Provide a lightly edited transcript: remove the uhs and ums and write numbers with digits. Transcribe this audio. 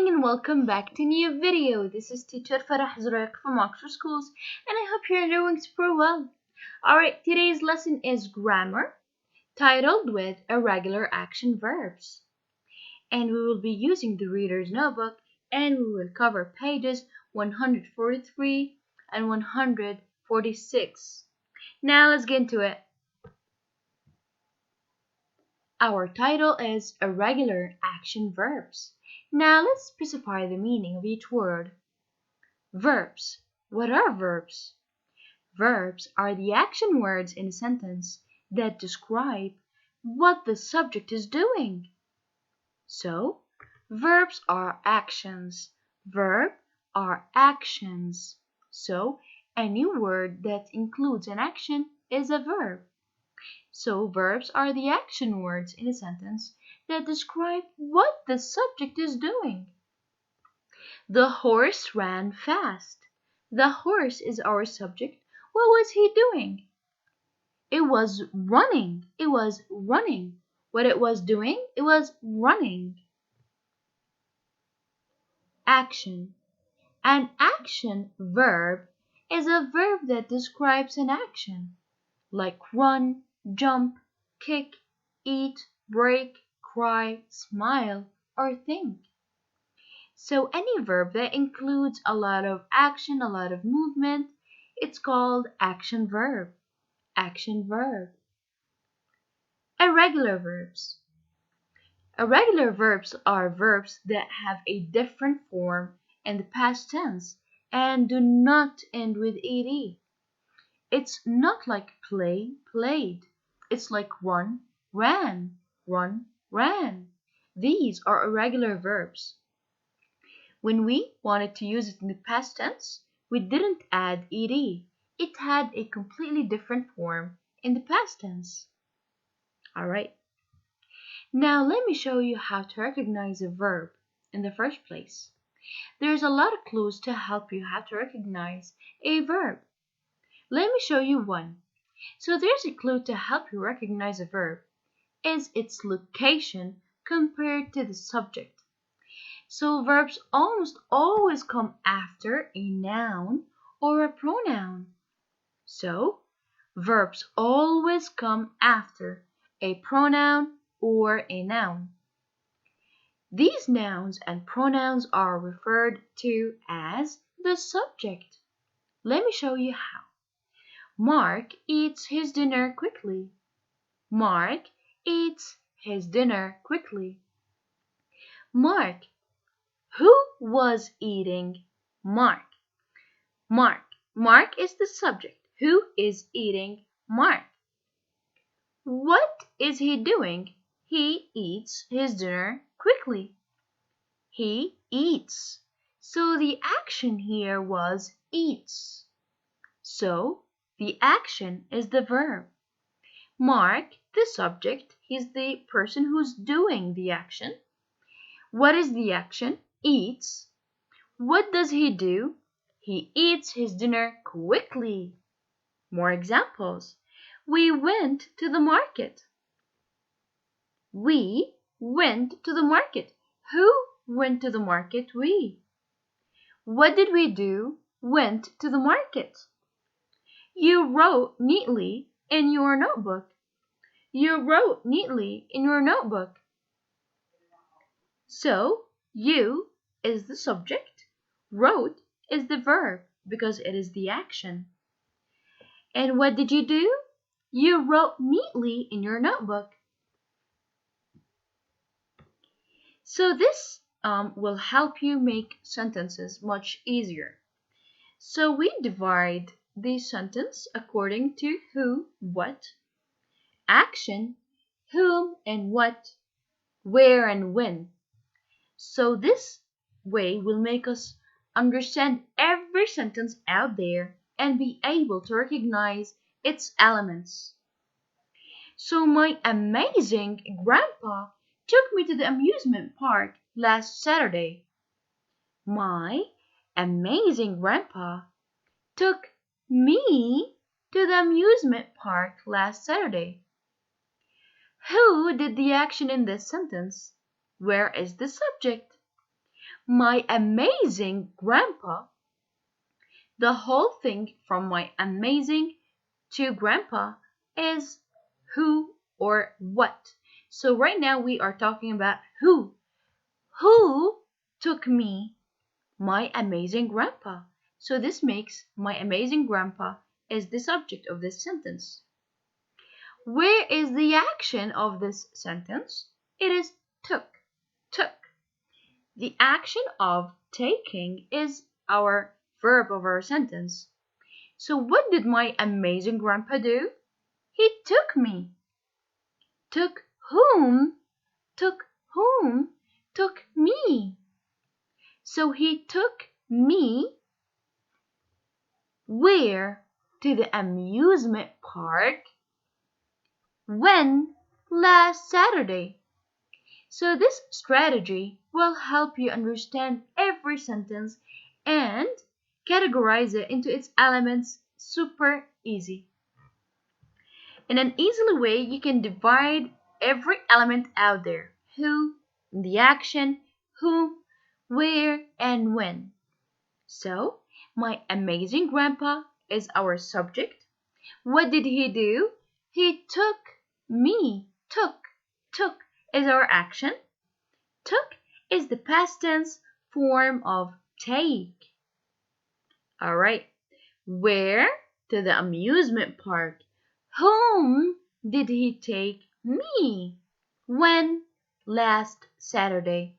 morning and welcome back to a new video. This is teacher Farah Zurek from Oxford Schools and I hope you're doing super well. Alright, today's lesson is grammar, titled with Irregular Action Verbs. And we will be using the reader's notebook and we will cover pages 143 and 146. Now let's get into it. Our title is Irregular Action Verbs. Now let's specify the meaning of each word. Verbs. What are verbs? Verbs are the action words in a sentence that describe what the subject is doing. So, verbs are actions. Verb are actions. So, any word that includes an action is a verb. So, verbs are the action words in a sentence that describe what the subject is doing. The horse ran fast. The horse is our subject. What was he doing? It was running. It was running. What it was doing? It was running. Action. An action verb is a verb that describes an action, like run, jump, kick, eat, break, cry, smile, or think. So any verb that includes a lot of action, a lot of movement, it's called action verb. Action verb. Irregular verbs. Irregular verbs are verbs that have a different form in the past tense and do not end with ed. It's not like play, played. It's like run, ran, run, ran. These are irregular verbs. When we wanted to use it in the past tense, we didn't add ed. It had a completely different form in the past tense. Alright. Now let me show you how to recognize a verb in the first place. There's a lot of clues to help you how to recognize a verb. Let me show you one. So there's a clue to help you recognize a verb, is its location compared to the subject. So verbs almost always come after a noun or a pronoun. So verbs always come after a pronoun or a noun. These nouns and pronouns are referred to as the subject. Let me show you how. Mark eats his dinner quickly. Mark eats his dinner quickly. Mark. Who was eating? Mark. Mark. Mark is the subject. Who is eating? Mark. What is he doing? He eats his dinner quickly. He eats. So the action here was eats. So the action is the verb. Mark, the subject, he's the person who's doing the action. What is the action? Eats. What does he do? He eats his dinner quickly. More examples. We went to the market. We went to the market. Who went to the market? We. What did we do? Went to the market. You wrote neatly in your notebook. You wrote neatly in your notebook. So, you is the subject, wrote is the verb because it is the action. And what did you do? You wrote neatly in your notebook. So this will help you make sentences much easier. So we divide the sentence according to who, what, action, whom and what, where and when. So this way will make us understand every sentence out there and be able to recognize its elements. So my amazing grandpa took me to the amusement park last Saturday. My amazing grandpa took me to the amusement park last Saturday. Who did the action in this sentence? Where is the subject? my amazing grandpa, the whole thing from my amazing to grandpa is who or what. So right now we are talking about who. Who took me, my amazing grandpa? So this makes my amazing grandpa is the subject of this sentence. Where is the action of this sentence? It is took. Took. The action of taking is our verb of our sentence. So what did my amazing grandpa do? He took me. Took whom? Took whom? Took me. So he took me where? To the amusement park. When? Last Saturday. So this strategy will help you understand every sentence and categorize it into its elements super easy. In an easy way, you can divide every element out there. Who, the action, whom, where, and when. So, my amazing grandpa is our subject. What did he do? He took me. Took is our action. Took is the past tense form of take. Alright. Where? To the amusement park. Whom did he take? Me. When? Last Saturday.